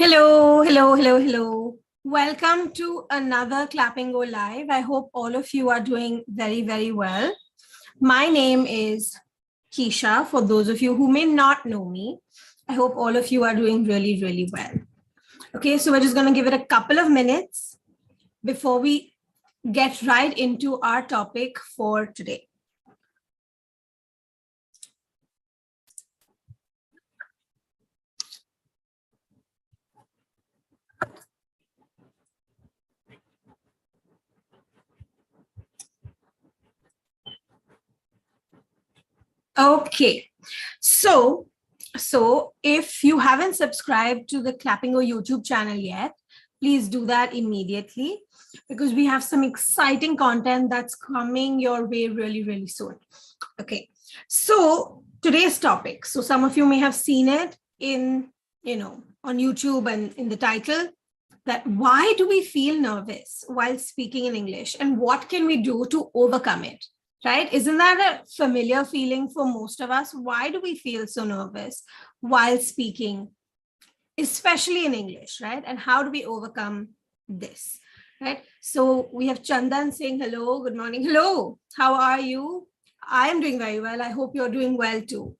Hello, hello, hello, hello. Welcome to another Clapingo Live. I hope all of you are doing very, very well. My name is Keesha. For those of you who may not know me, I hope all of you are doing really, really well. Okay, so we're just going to give it a couple of minutes before we get right into our topic for today. Okay, so if you haven't subscribed to the Clapingo YouTube channel yet, please do that immediately because we have some exciting content that's coming your way really, really soon. Okay, so today's topic. So some of you may have seen it in, on YouTube and in the title, that why do we feel nervous while speaking in English and what can we do to overcome it? Right? Isn't that a familiar feeling for most of us? Why do we feel so nervous while speaking, especially in English, right? And how do we overcome this, right? So we have Chandan saying hello, good morning. Hello, how are you? I am doing very well. I hope you're doing well too,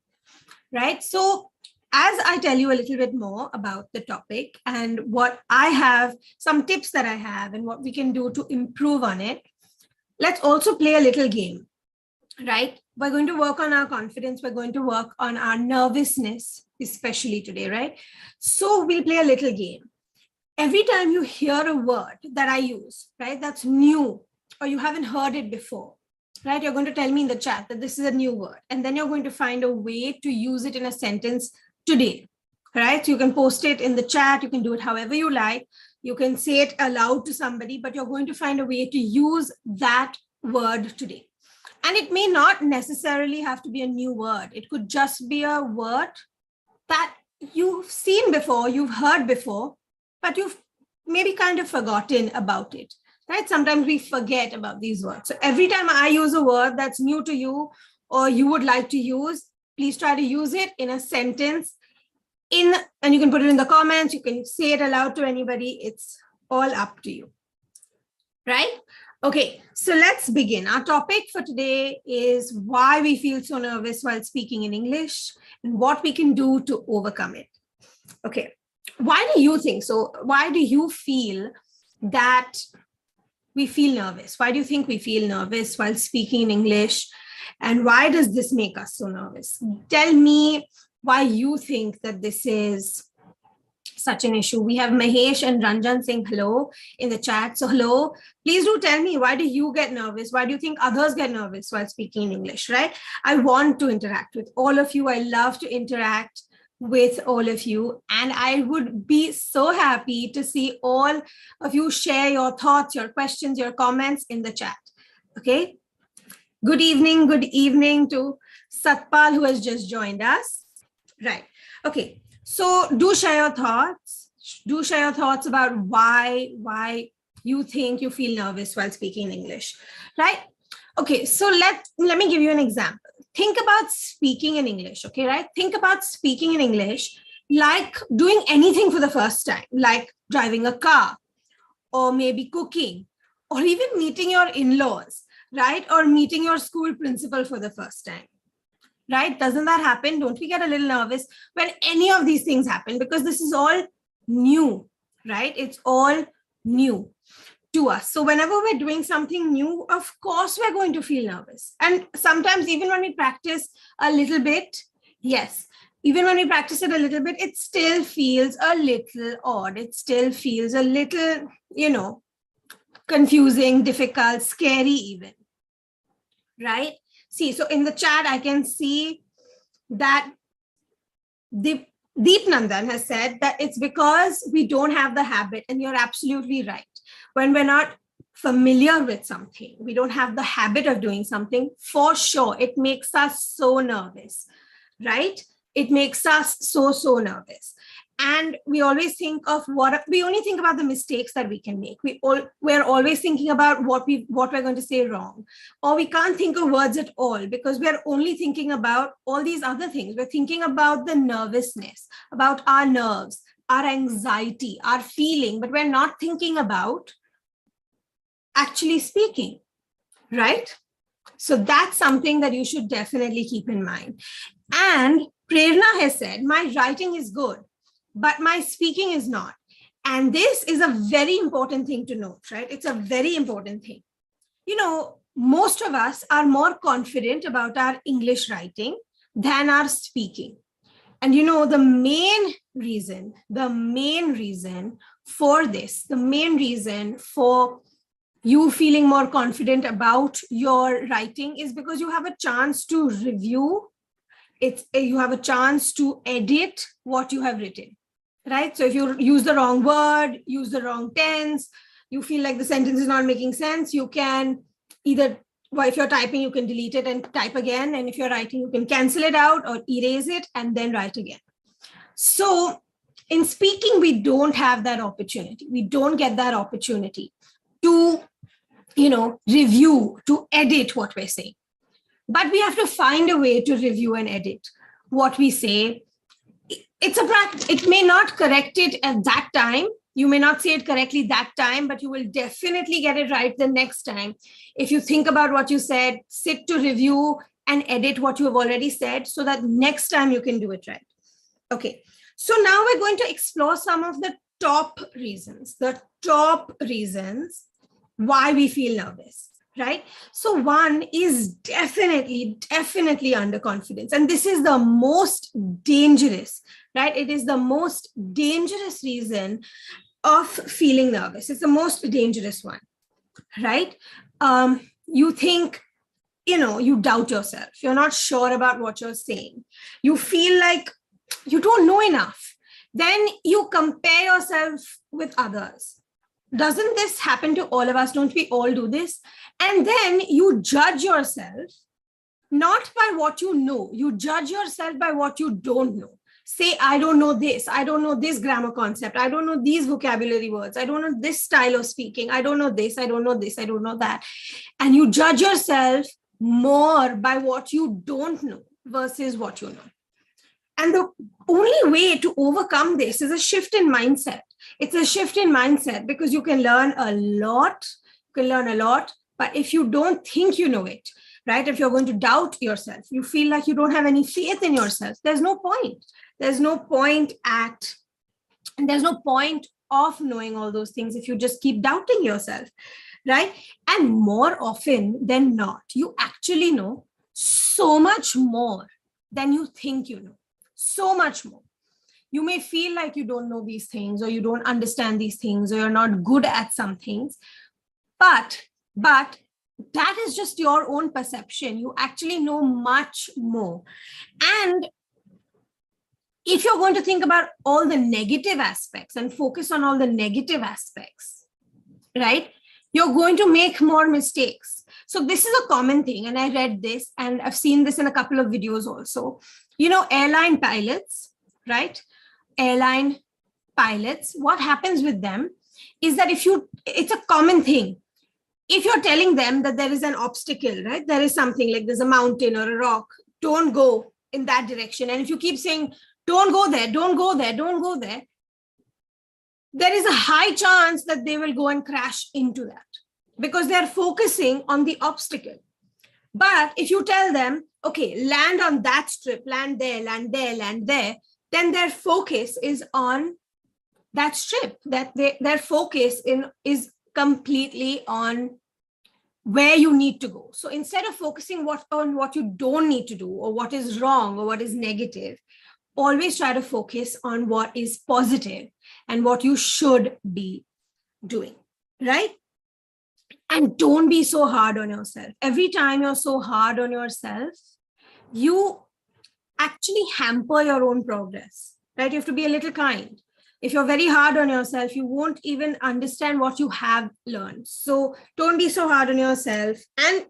right? So as I tell you a little bit more about the topic and what I have, some tips that I have and what we can do to improve on it, let's also play a little game. Right? We're going to work on our confidence. We're going to work on our nervousness, especially today, right? So we'll play a little game. Every time you hear a word that I use, right, that's new or you haven't heard it before, right? You're going to tell me in the chat that this is a new word. And then you're going to find a way to use it in a sentence today, right? So you can post it in the chat. You can do it however you like. You can say it aloud to somebody, but you're going to find a way to use that word today. And it may not necessarily have to be a new word. It could just be a word that you've seen before, you've heard before, but you've maybe kind of forgotten about it, right? Sometimes we forget about these words. So every time I use a word that's new to you or you would like to use, please try to use it in a sentence and you can put it in the comments. You can say it aloud to anybody. It's all up to you, right? Okay, so let's begin. Our topic for today is why we feel so nervous while speaking in English and what we can do to overcome it. Okay, why do you think so? Why do you feel that we feel nervous? Why do you think we feel nervous while speaking in English? And why does this make us so nervous? Tell me why you think that this is such an issue. We have Mahesh and Ranjan saying hello in the chat. So hello, please do tell me, why do you get nervous? Why do you think others get nervous while speaking in English, right? I want to interact with all of you. I love to interact with all of you. And I would be so happy to see all of you share your thoughts, your questions, your comments in the chat. Okay. Good evening to Satpal who has just joined us. Right. Okay. So do share your thoughts. Do share your thoughts about why you think you feel nervous while speaking in English, right? Okay, so let me give you an example. Think about speaking in English, okay, right? Think about speaking in English like doing anything for the first time, like driving a car or maybe cooking or even meeting your in-laws, right? Or meeting your school principal for the first time. Right? Doesn't that happen? Don't we get a little nervous when any of these things happen? Because this is all new, right? It's all new to us. So whenever we're doing something new, of course, we're going to feel nervous. And sometimes even when we practice a little bit, yes, even when we practice it a little bit, it still feels a little odd. It still feels a little, confusing, difficult, scary even, right? See, so in the chat, I can see that Deep Nandan has said that it's because we don't have the habit, and you're absolutely right. When we're not familiar with something, we don't have the habit of doing something, for sure, it makes us so nervous, right? It makes us so nervous. And we always think of we only think about the mistakes that we can make. We're always thinking about what we're going to say wrong, or we can't think of words at all because we're only thinking about all these other things. We're thinking about the nervousness, about our nerves, our anxiety, our feeling, but we're not thinking about actually speaking, right? So that's something that you should definitely keep in mind. And Prerna has said, my writing is good, but my speaking is not. And this is a very important thing to note, right? It's a very important thing. You know, most of us are more confident about our English writing than our speaking. And you know, the main reason for this, the main reason for you feeling more confident about your writing is because you have a chance to review it, you have a chance to edit what you have written, right? So if you use the wrong word, use the wrong tense, you feel like the sentence is not making sense, you can either, well, if you're typing, you can delete it and type again. And if you're writing, you can cancel it out or erase it and then write again. So in speaking, we don't have that opportunity. We don't get that opportunity to, you know, review, to edit what we're saying. But we have to find a way to review and edit what we say. It's a practice. It may not correct it at that time. You may not say it correctly that time, but you will definitely get it right the next time. If you think about what you said, sit to review and edit what you have already said so that next time you can do it right. Okay, so now we're going to explore some of the top reasons why we feel nervous, right? So one is definitely underconfidence. And this is the most dangerous, right? It is the most dangerous reason of feeling nervous. It's the most dangerous one, right? You think, you know, you doubt yourself. You're not sure about what you're saying. You feel like you don't know enough. Then you compare yourself with others. Doesn't this happen to all of us? Don't we all do this? And then you judge yourself not by what you know. You judge yourself by what you don't know. Say, I don't know this. I don't know this grammar concept. I don't know these vocabulary words. I don't know this style of speaking. I don't know this. I don't know this. I don't know that. And you judge yourself more by what you don't know versus what you know. And the only way to overcome this is a shift in mindset. It's a shift in mindset because you can learn a lot. But if you don't think you know it, right? If you're going to doubt yourself, you feel like you don't have any faith in yourself, there's no point. There's no point of knowing all those things if you just keep doubting yourself, right? And more often than not, you actually know so much more than you think you know. So much more. You may feel like you don't know these things or you don't understand these things or you're not good at some things, but that is just your own perception. You actually know much more. And if you're going to think about all the negative aspects and focus on all the negative aspects, right, you're going to make more mistakes. So this is a common thing. And I read this and I've seen this in a couple of videos also. You know, airline pilots, right? Airline pilots, what happens with them is that it's a common thing. If you're telling them that there is an obstacle, right? There is something like there's a mountain or a rock, don't go in that direction. And if you keep saying, don't go there, don't go there, don't go there, there is a high chance that they will go and crash into that because they're focusing on the obstacle. But if you tell them, okay, land on that strip, land there, land there, land there, then their focus is on that strip, that their focus is completely on where you need to go. So instead of focusing on what you don't need to do or what is wrong or what is negative, always try to focus on what is positive and what you should be doing, right? And don't be so hard on yourself. Every time you're so hard on yourself, you actually hamper your own progress, right? You have to be a little kind. If you're very hard on yourself, you won't even understand what you have learned. So don't be so hard on yourself and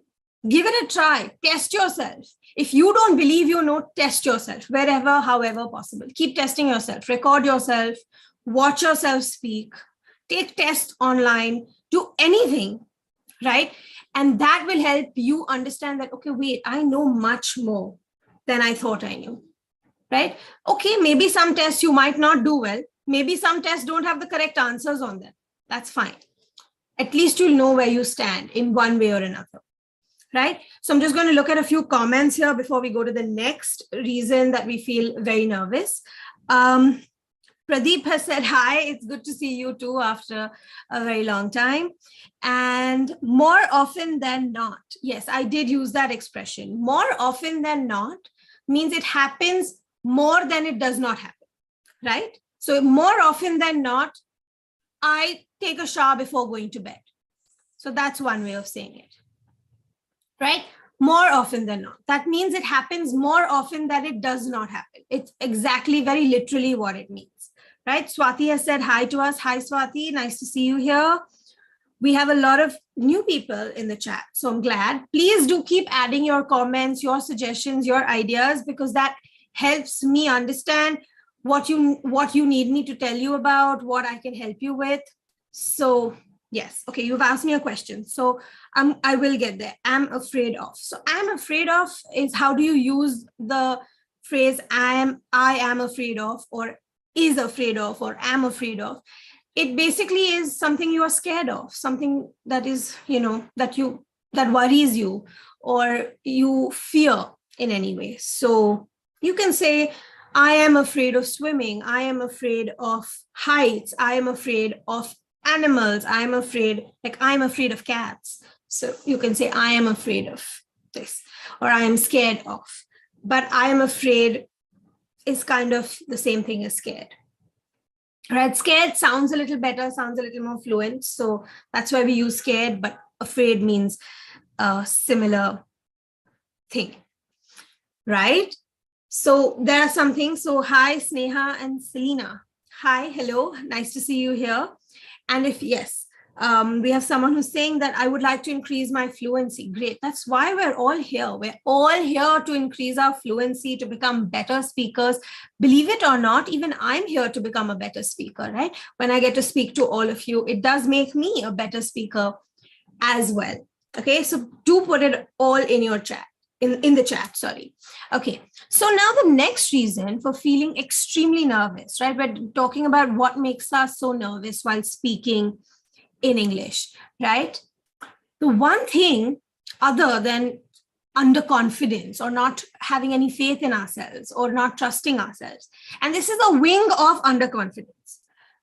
give it a try. Test yourself. If you don't believe you know, test yourself wherever, however possible. Keep testing yourself. Record yourself. Watch yourself speak. Take tests online. Do anything, right? And that will help you understand that, okay, wait, I know much more than I thought I knew, right? Okay, maybe some tests you might not do well. Maybe some tests don't have the correct answers on them. That's fine. At least you'll know where you stand in one way or another, right? So I'm just going to look at a few comments here before we go to the next reason that we feel very nervous. Pradeep has said, hi, it's good to see you too after a very long time. And more often than not, yes, I did use that expression. More often than not means it happens more than it does not happen, right? So more often than not, I take a shower before going to bed. So that's one way of saying it, right? More often than not. That means it happens more often than it does not happen. It's exactly, very literally what it means, right? Swati has said hi to us. Hi, Swati. Nice to see you here. We have a lot of new people in the chat, so I'm glad. Please do keep adding your comments, your suggestions, your ideas, because that helps me understand what you need me to tell you about, what I can help you with. So yes, okay, you've asked me a question, so I will get there. I'm afraid of. So I'm afraid of is, how do you use the phrase I am afraid of, or is afraid of, or am afraid of? It basically is something you are scared of, something that is, that worries you, or you fear in any way. So you can say, I am afraid of swimming. I am afraid of heights. I am afraid of animals. I'm afraid of cats. So you can say, I am afraid of this, or I am scared of. But I am afraid is kind of the same thing as scared. Right? Scared sounds a little better, sounds a little more fluent. So that's why we use scared, but afraid means a similar thing, right? So there are some things. So hi, Sneha and Selena. Hi, hello, nice to see you here. And if yes, we have someone who's saying that I would like to increase my fluency. Great. That's why we're all here. We're all here to increase our fluency, to become better speakers. Believe it or not, even I'm here to become a better speaker, right? When I get to speak to all of you, it does make me a better speaker as well. Okay, so do put it all in your chat, in the chat, sorry. Okay, so now the next reason for feeling extremely nervous, right? We're talking about what makes us so nervous while speaking in English, right? The one thing other than underconfidence, or not having any faith in ourselves, or not trusting ourselves, and this is a wing of underconfidence,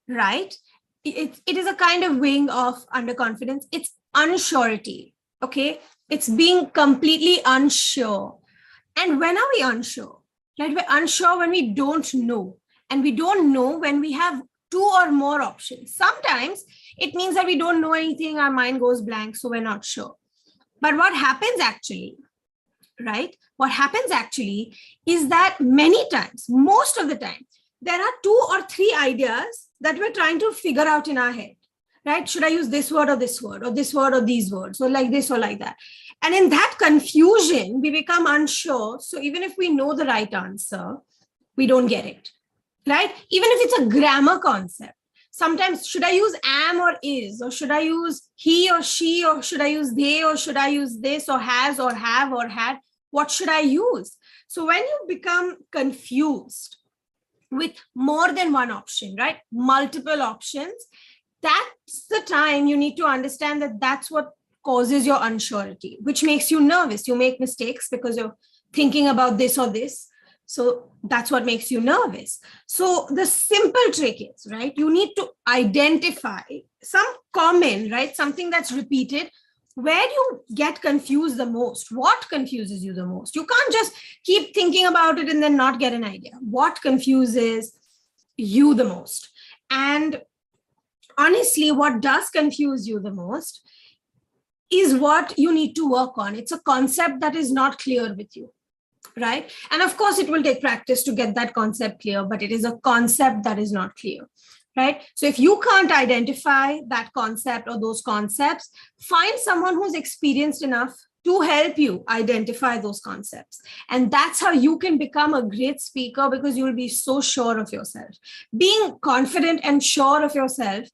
right? It is a kind of wing of underconfidence. It's unsurety, okay? It's being completely unsure. And when are we unsure? Right? We're unsure when we don't know. And we don't know when we have two or more options. Sometimes it means that we don't know anything, our mind goes blank, so we're not sure. But what happens actually, right? What happens actually is that many times, most of the time, there are 2 or 3 ideas that we're trying to figure out in our head, right? Should I use this word or this word, or this word or these words, or like this or like that? And in that confusion, we become unsure. So even if we know the right answer, we don't get it, right? Even if it's a grammar concept, sometimes should I use am or is, or should I use he or she, or should I use they, or should I use this, or has, or have, or had? What should I use? So when you become confused with more than one option, right? Multiple options, that's the time you need to understand that that's what causes your unsurety, which makes you nervous. You make mistakes because you're thinking about this or this. So that's what makes you nervous. So the simple trick is, right, you need to identify some common, right, something that's repeated, where you get confused the most. What confuses you the most? You can't just keep thinking about it and then not get an idea. What confuses you the most? And honestly, what does confuse you the most is what you need to work on. It's a concept that is not clear with you, right? And of course, it will take practice to get that concept clear, but it is a concept that is not clear, right? So if you can't identify that concept or those concepts, find someone who's experienced enough to help you identify those concepts. And that's how you can become a great speaker, because you'll be so sure of yourself. Being confident and sure of yourself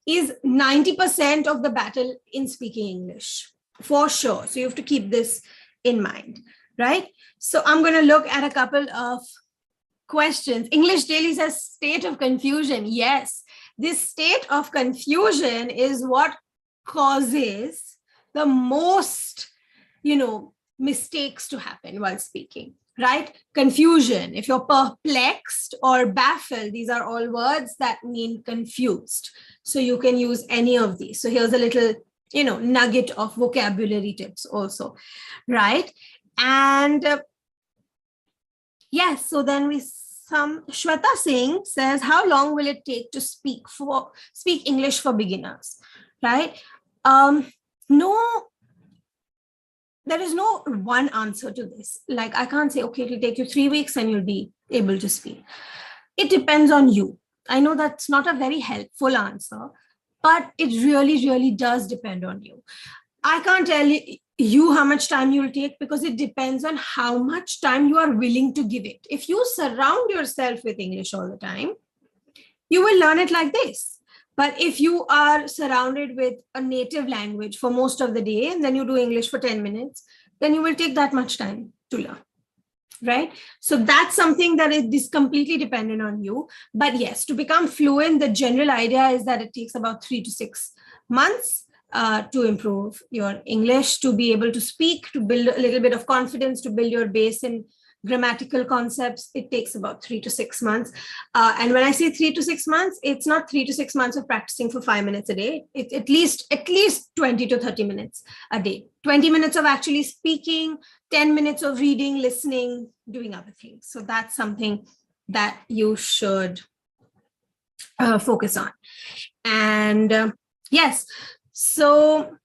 is 90% of the battle in speaking English, for sure. So you have to keep this in mind, right? So I'm going to look at a couple of questions. English Daily says state of confusion. Yes, this state of confusion is what causes the most, mistakes to happen while speaking, right? Confusion. If you're perplexed or baffled, these are all words that mean confused. So you can use any of these. So here's a little, nugget of vocabulary tips also, right? And yes, so then Shweta Singh says, how long will it take to speak English for beginners, right? No, there is no one answer to this. Like, I can't say, okay, it'll take you 3 weeks and you'll be able to speak. It depends on you. I know that's not a very helpful answer, but it really, really does depend on you. I can't tell you how much time you'll take because it depends on how much time you are willing to give it. If you surround yourself with English all the time, you will learn it like this. But if you are surrounded with a native language for most of the day, and then you do English for 10 minutes, then you will take that much time to learn, right? So that's something that is completely dependent on you. But yes, to become fluent, the general idea is that it takes about 3 to 6 months to improve your English, to be able to speak, to build a little bit of confidence, to build your base in grammatical concepts. It takes about 3 to 6 months. And when I say 3 to 6 months, it's not 3 to 6 months of practicing for 5 minutes a day. It's at least 20 to 30 minutes a day. 20 minutes of actually speaking, 10 minutes of reading, listening, doing other things. So that's something that you should focus on. And yes, so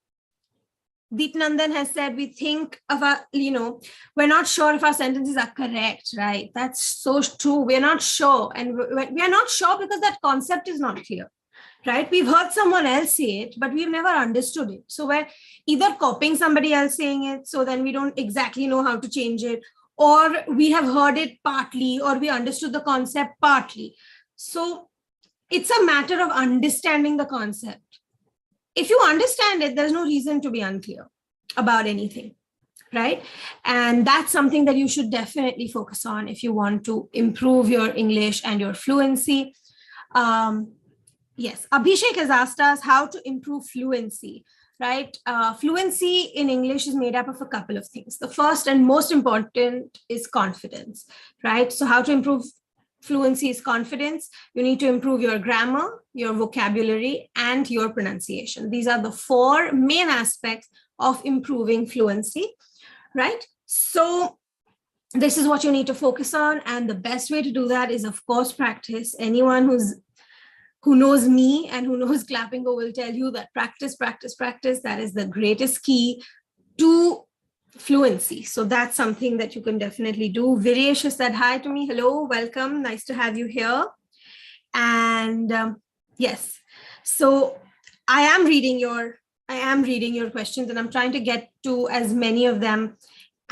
Deep Nandan has said, we think of we're not sure if our sentences are correct, right? That's so true. We're not sure. And we are not sure because that concept is not clear, right? We've heard someone else say it, but we've never understood it. So we're either copying somebody else saying it, so then we don't exactly know how to change it, or we have heard it partly, or we understood the concept partly. So it's a matter of understanding the concept. If you understand it, there's no reason to be unclear about anything, right? And that's something that you should definitely focus on if you want to improve your English and your fluency. Yes, Abhishek has asked us how to improve fluency, right? Fluency in English is made up of a couple of things. The first and most important is confidence, right? So how to improve fluency is confidence. You need to improve your grammar, your vocabulary, and your pronunciation. These are the 4 main aspects of improving fluency, right? So this is what you need to focus on. And the best way to do that is, of course, practice. Anyone who knows me and who knows Clapingo will tell you that practice, practice, practice, that is the greatest key to fluency. So that's something that you can definitely do. Viresh has said hi to me. Hello, welcome. Nice to have you here. And yes, so I am reading your questions, and I'm trying to get to as many of them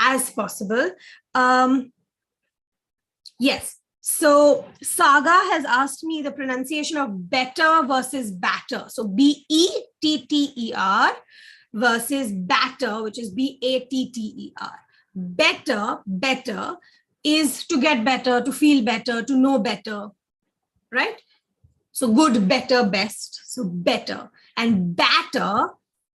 as possible. Yes. So Saga has asked me the pronunciation of better versus batter. So better versus batter, which is batter. Better is to get better, to feel better, to know better, right? So good, better, best. So better. And batter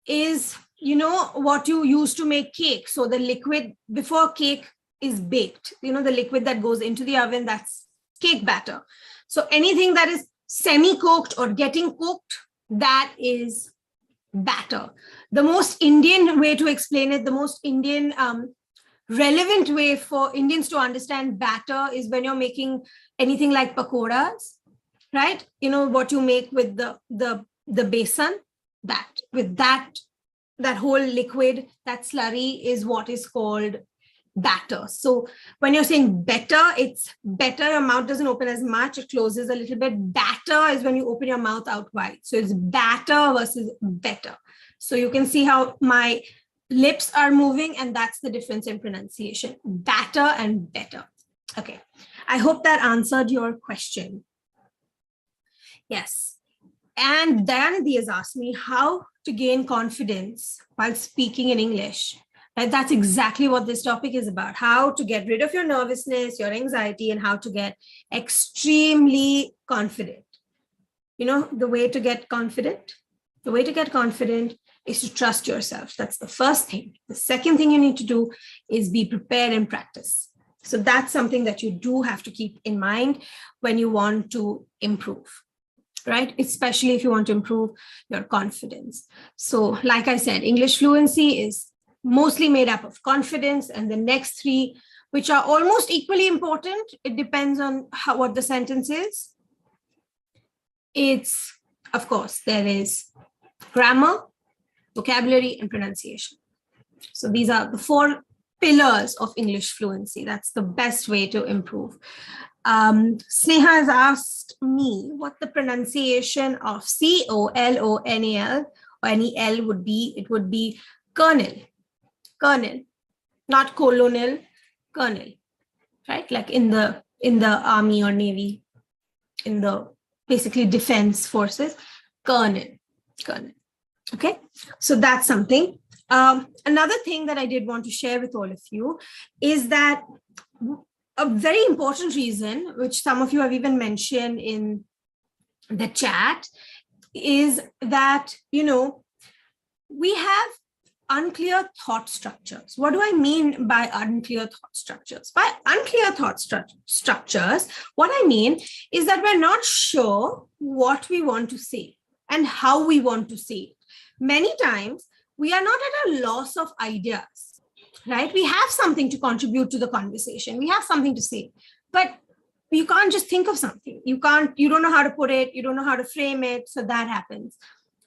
is, what you use to make cake. So the liquid before cake is baked, the liquid that goes into the oven, that's cake batter. So anything that is semi-cooked or getting cooked, that is batter. The most Indian way to explain it, the most Indian relevant way for Indians to understand batter is when you're making anything like pakoras, right? What you make with the besan, that whole liquid, that slurry is what is called batter. So when you're saying better, it's better. Your mouth doesn't open as much. It closes a little bit. Batter is when you open your mouth out wide. So it's batter versus better. So you can see how my lips are moving, and that's the difference in pronunciation. Batter and better. Okay. I hope that answered your question. Yes. And Dayanidhi has asked me how to gain confidence while speaking in English. Right? That's exactly what this topic is about. How to get rid of your nervousness, your anxiety, and how to get extremely confident. You know, the way to get confident? The way to get confident is to trust yourself. That's the first thing. The second thing you need to do is be prepared and practice. So that's something that you do have to keep in mind when you want to improve, right? Especially if you want to improve your confidence. So like I said, English fluency is mostly made up of confidence, and the next three, which are almost equally important, it depends on what the sentence is. It's, of course, there is grammar, vocabulary, and pronunciation. So these are the 4 pillars of English fluency. That's the best way to improve. Sneha has asked me what the pronunciation of colonel or any L would be. It would be colonel, not colonel, colonel, right? Like in the army or navy, in the basically defense forces, colonel. Okay, so that's something. Another thing that I did want to share with all of you is that a very important reason, which some of you have even mentioned in the chat, is that, you know, we have unclear thought structures. What do I mean by unclear thought structures? By unclear thought structures, what I mean is that we're not sure what we want to say and how we want to say it. Many times, we are not at a loss of ideas, right? We have something to contribute to the conversation. We have something to say, but you can't just think of something. You don't know how to put it. You don't know how to frame it. So that happens.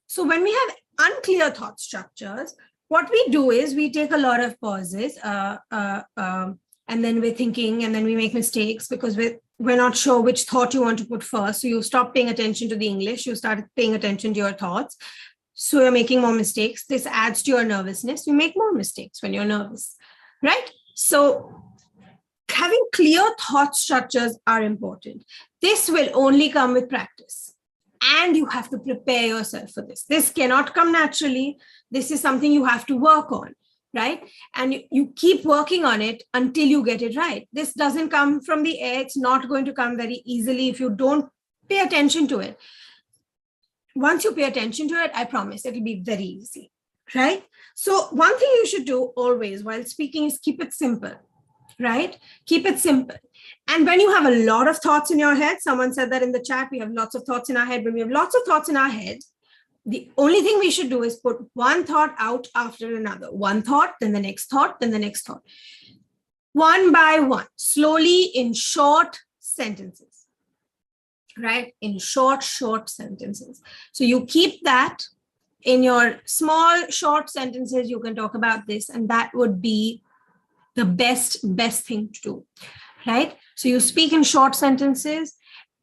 So when we have unclear thought structures, what we do is we take a lot of pauses and then we're thinking, and then we make mistakes because we're not sure which thought you want to put first. So you stop paying attention to the English. You start paying attention to your thoughts. So you're making more mistakes. This adds to your nervousness. You make more mistakes when you're nervous, right? So having clear thought structures are important. This will only come with practice. And you have to prepare yourself for this. This cannot come naturally. This is something you have to work on, right? And you keep working on it until you get it right. This doesn't come from the air. It's not going to come very easily if you don't pay attention to it. Once you pay attention to it, I promise it'll be very easy, right? So one thing you should do always while speaking is keep it simple, right? Keep it simple. And when you have a lot of thoughts in your head, someone said that in the chat, we have lots of thoughts in our head. When we have lots of thoughts in our head, the only thing we should do is put one thought out after another. One thought, then the next thought, then the next thought. One by one, slowly in short sentences. Right? In short sentences. So you keep that in your small, short sentences. You can talk about this, and that would be the best thing to do, right? So you speak in short sentences,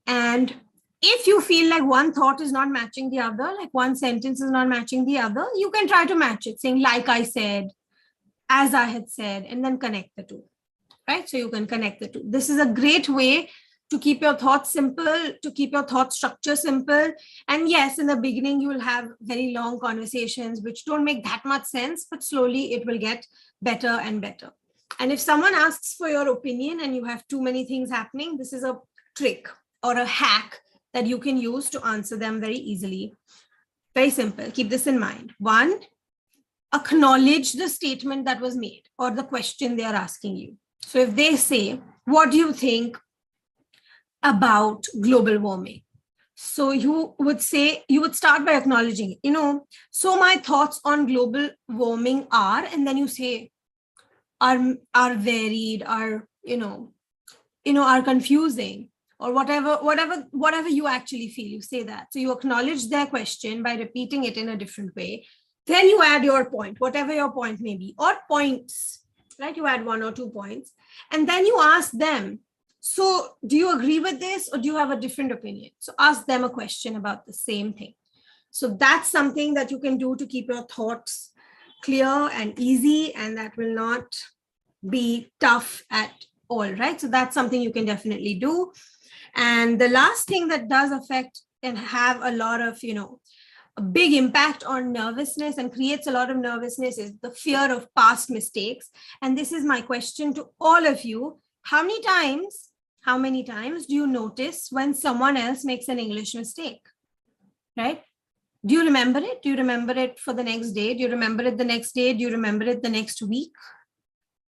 and if you feel like one thought is not matching the other, like one sentence is not matching the other, you can try to match it, saying like I said, as I had said, and then connect the two, right? So you can connect the two. This is a great way to keep your thoughts simple, to keep your thought structure simple. And yes, in the beginning, you will have very long conversations, which don't make that much sense, but slowly it will get better and better. And if someone asks for your opinion and you have too many things happening, this is a trick or a hack that you can use to answer them very easily. Very simple. Keep this in mind. 1, acknowledge the statement that was made or the question they are asking you. So if they say, what do you think about global warming? So you would start by acknowledging it. So my thoughts on global warming are, and then you say, are varied, are confusing, or whatever you actually feel, you say that. So you acknowledge their question by repeating it in a different way. Then you add your point, whatever your point may be, or points, right? You add 1 or 2 points, and then you ask them, so do you agree with this, or do you have a different opinion? So ask them a question about the same thing. So that's something that you can do to keep your thoughts clear and easy, and that will not be tough at all, right? So that's something you can definitely do. And the last thing that does affect and have a lot of, a big impact on nervousness and creates a lot of nervousness is the fear of past mistakes. And this is my question to all of you. How many times do you notice when someone else makes an English mistake, right? Do you remember it? Do you remember it for the next day? Do you remember it the next day? Do you remember it the next week?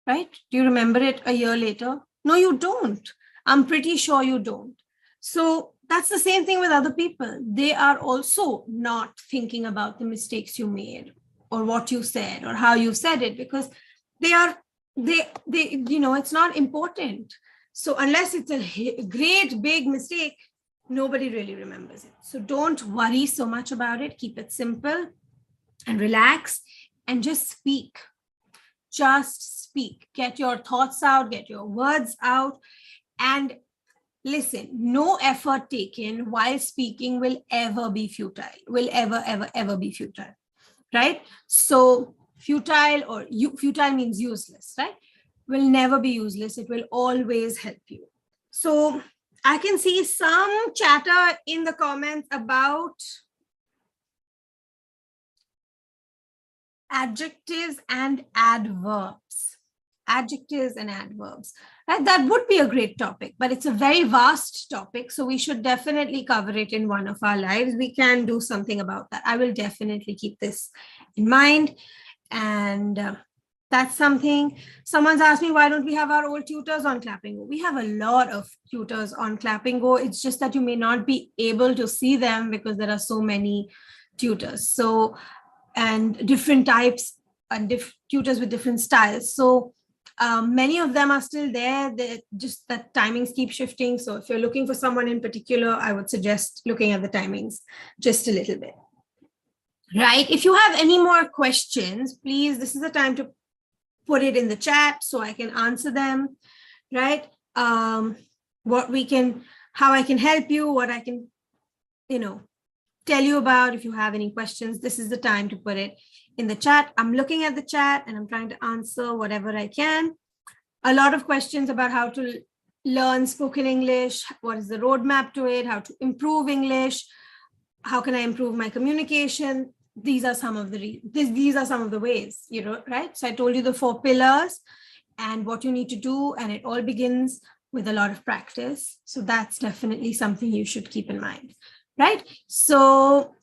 Right? Do you remember it a year later? No, you don't. I'm pretty sure you don't. So that's the same thing with other people. They are also not thinking about the mistakes you made or what you said or how you said it, because it's not important. So unless it's a great big mistake, nobody really remembers it. So don't worry so much about it. Keep it simple and relax and just speak. Just speak. Get your thoughts out, get your words out. And listen, no effort taken while speaking will ever be futile, will ever be futile, right? So futile means useless, right? Will never be useless. It will always help you. So I can see some chatter in the comments about adjectives and adverbs. Adjectives and adverbs. Right? That would be a great topic, but it's a very vast topic. So we should definitely cover it in one of our lives. We can do something about that. I will definitely keep this in mind. And that's something. Someone's asked me, why don't we have our old tutors on Clapingo? We have a lot of tutors on Clapingo. It's just that you may not be able to see them because there are so many tutors. So, and different types and tutors with different styles. So many of them are still there. Just that timings keep shifting. So if you're looking for someone in particular, I would suggest looking at the timings just a little bit. Right. If you have any more questions, please, this is the time to put it in the chat so I can answer them. Right. How I can help you, what I can, tell you about. If you have any questions, this is the time to put it in the chat. I'm looking at the chat and I'm trying to answer whatever I can. A lot of questions about how to learn spoken English. What is the roadmap to it? How to improve English? How can I improve my communication? These are some of the ways, right? So I told you the 4 pillars and what you need to do, and it all begins with a lot of practice. So that's definitely something you should keep in mind. Right? So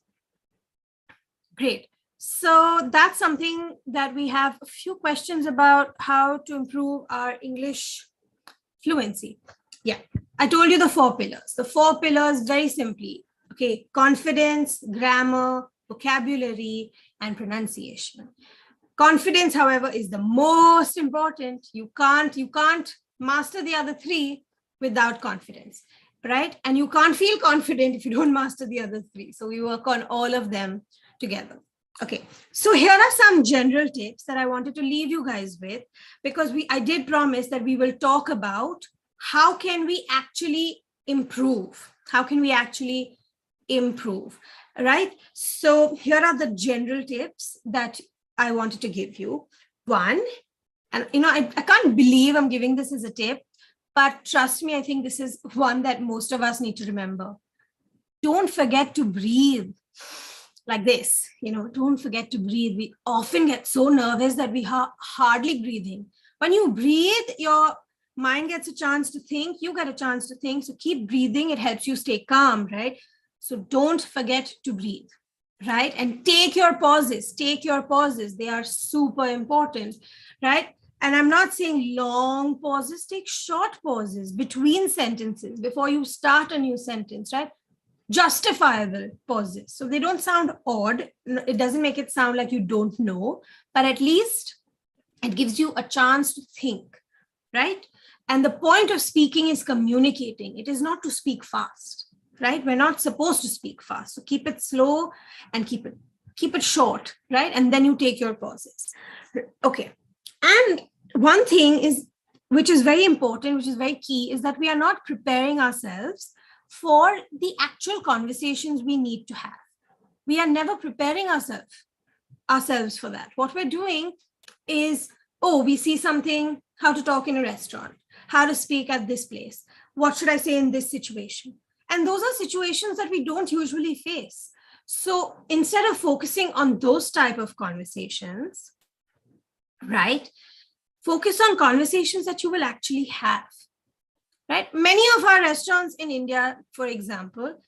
great. So that's something that we have a few questions about, how to improve our English fluency. Yeah, I told you the 4 pillars. The 4 pillars, very simply, okay, confidence, grammar, vocabulary, and pronunciation. Confidence, however, is the most important. You can't master the other 3 without confidence. Right? And you can't feel confident if you don't master the other 3. So we work on all of them together. Okay, so here are some general tips that I wanted to leave you guys with, because I did promise that we will talk about how can we actually improve? How can we actually improve? Right? So here are the general tips that I wanted to give you. One, and I can't believe I'm giving this as a tip, but trust me, I think this is one that most of us need to remember. Don't forget to breathe like this. Don't forget to breathe. We often get so nervous that we are hardly breathing. When you breathe, your mind gets a chance to think, you get a chance to think. So keep breathing. It helps you stay calm, right? So don't forget to breathe, right? And take your pauses. They are super important, right? And I'm not saying long pauses, take short pauses between sentences before you start a new sentence, right? Justifiable pauses. So they don't sound odd. It doesn't make it sound like you don't know, but at least it gives you a chance to think, right? And the point of speaking is communicating. It is not to speak fast, right? We're not supposed to speak fast. So keep it slow and keep it short, right? And then you take your pauses. Okay. And one thing which is very important, which is very key, is that we are not preparing ourselves for the actual conversations we need to have. We are never preparing ourselves for that. What we're doing is, we see something, how to talk in a restaurant, how to speak at this place, what should I say in this situation? And those are situations that we don't usually face. So instead of focusing on those type of conversations, right, focus on conversations that you will actually have, right? Many of our restaurants in India, for example,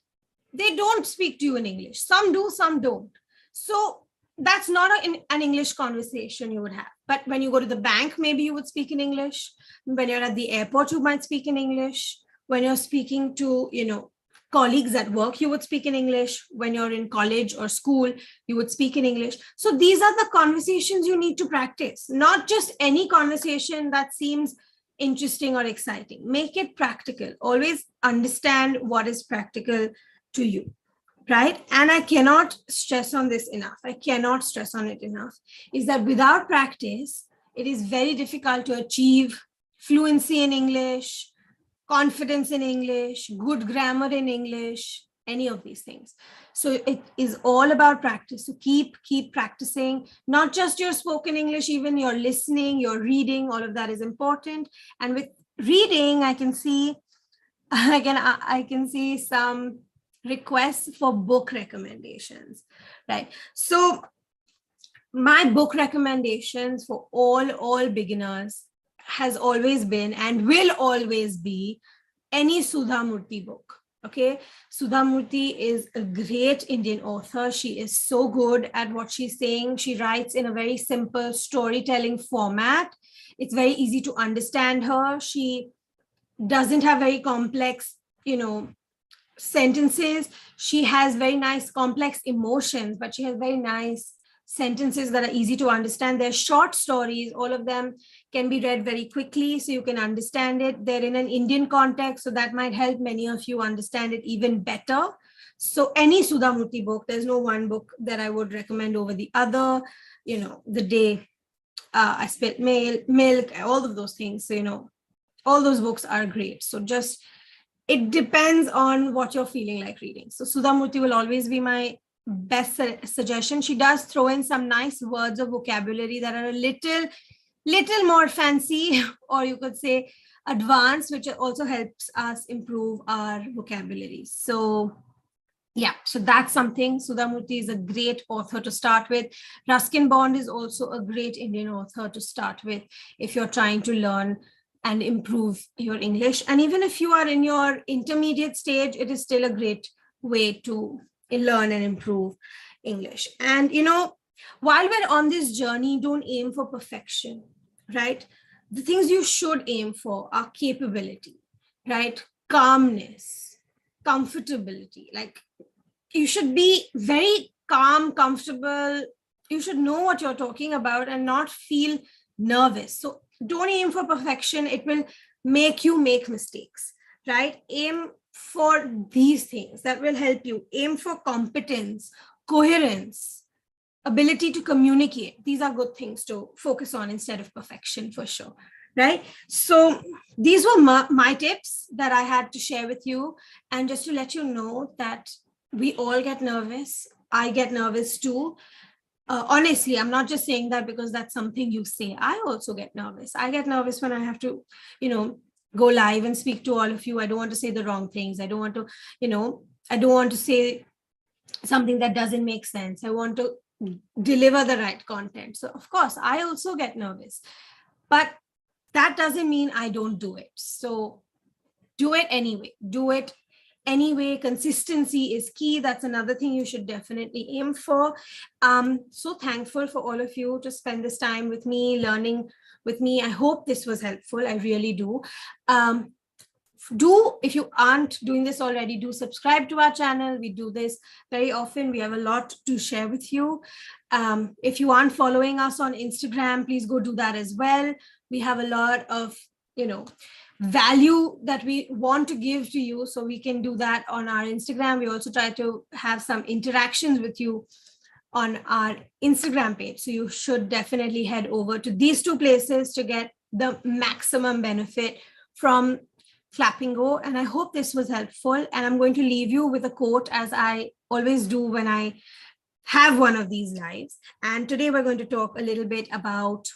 they don't speak to you in English. Some do, some don't. So that's not an English conversation you would have. But when you go to the bank, maybe you would speak in English. When you're at the airport, you might speak in English. When you're speaking to, colleagues at work, you would speak in English. When you're in college or school, you would speak in English. So these are the conversations you need to practice, not just any conversation that seems interesting or exciting. Make it practical. Always understand what is practical to you, right? And I cannot stress on this enough. I cannot stress on it enough, is that without practice, it is very difficult to achieve fluency in English, confidence in English, good grammar in English, any of these things. So it is all about practice. So keep practicing, not just your spoken English, even your listening, your reading, all of that is important. And with reading, I can see some requests for book recommendations, right? So my book recommendations for all beginners has always been and will always be any Sudha Murthy book. Okay, Sudha Murthy is a great Indian author. She is so good at what she's saying. She writes in a very simple storytelling format. It's very easy to understand her. She doesn't have very complex, sentences. She has very nice complex emotions, but she has very nice sentences that are easy to understand. They're short stories. All of them can be read very quickly so you can understand it. They're in an Indian context, so that might help many of you understand it even better. So any Sudha Murthy book, there's no one book that I would recommend over the other. The Day I Spilt Milk, all of those things. So, all those books are great. So just, it depends on what you're feeling like reading. So Sudha Murthy will always be my best suggestion. She does throw in some nice words of vocabulary that are a little more fancy, or you could say advanced, which also helps us improve our vocabulary. So yeah, so that's something. Sudha Murthy is a great author to start with. Ruskin Bond is also a great Indian author to start with if you're trying to learn and improve your English. And even if you are in your intermediate stage, it is still a great way to learn and improve English. And, while we're on this journey, don't aim for perfection, right? The things you should aim for are capability, right? Calmness, comfortability. Like, you should be very calm, comfortable. You should know what you're talking about and not feel nervous. So don't aim for perfection. It will make you make mistakes, right? Aim for these things that will help you. Aim for competence, coherence, ability to communicate. These are good things to focus on instead of perfection, for sure, right? So these were my tips that I had to share with you. And just to let you know that we all get nervous. I get nervous too. Honestly, I'm not just saying that because that's something you say. I also get nervous. I get nervous when I have to, go live and speak to all of you. I don't want to say the wrong things. I don't want to, I don't want to say something that doesn't make sense. I want to deliver the right content. So of course, I also get nervous, but that doesn't mean I don't do it. So do it anyway. Do it anyway. Consistency is key. That's another thing you should definitely aim for. So thankful for all of you to spend this time with me, learning with me. I hope this was helpful. I really do. If you aren't doing this already, do subscribe to our channel. We do this very often. We have a lot to share with you. If you aren't following us on Instagram, please go do that as well. We have a lot of, value that we want to give to you. So we can do that on our Instagram. We also try to have some interactions with you on our Instagram page. So you should definitely head over to these two places to get the maximum benefit from Clapingo. And I hope this was helpful. And I'm going to leave you with a quote, as I always do when I have one of these lives. And today we're going to talk a little bit about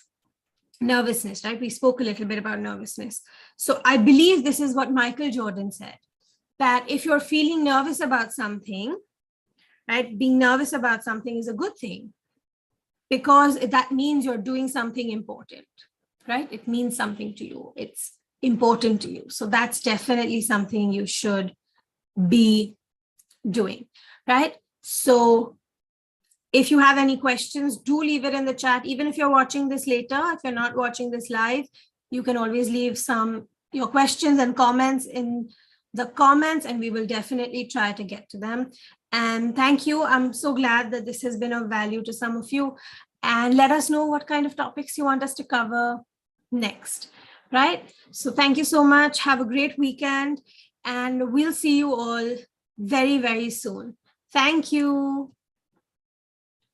nervousness, right? We spoke a little bit about nervousness. So I believe this is what Michael Jordan said, that if you're feeling nervous about something, right? Being nervous about something is a good thing because that means you're doing something important, right? It means something to you. It's important to you. So that's definitely something you should be doing, right? So if you have any questions, do leave it in the chat. Even if you're watching this later, if you're not watching this live, you can always leave your questions and comments in the comments, and we will definitely try to get to them. And thank you. I'm so glad that this has been of value to some of you. And let us know what kind of topics you want us to cover next, right? So thank you so much. Have a great weekend, and we'll see you all very, very soon. Thank you.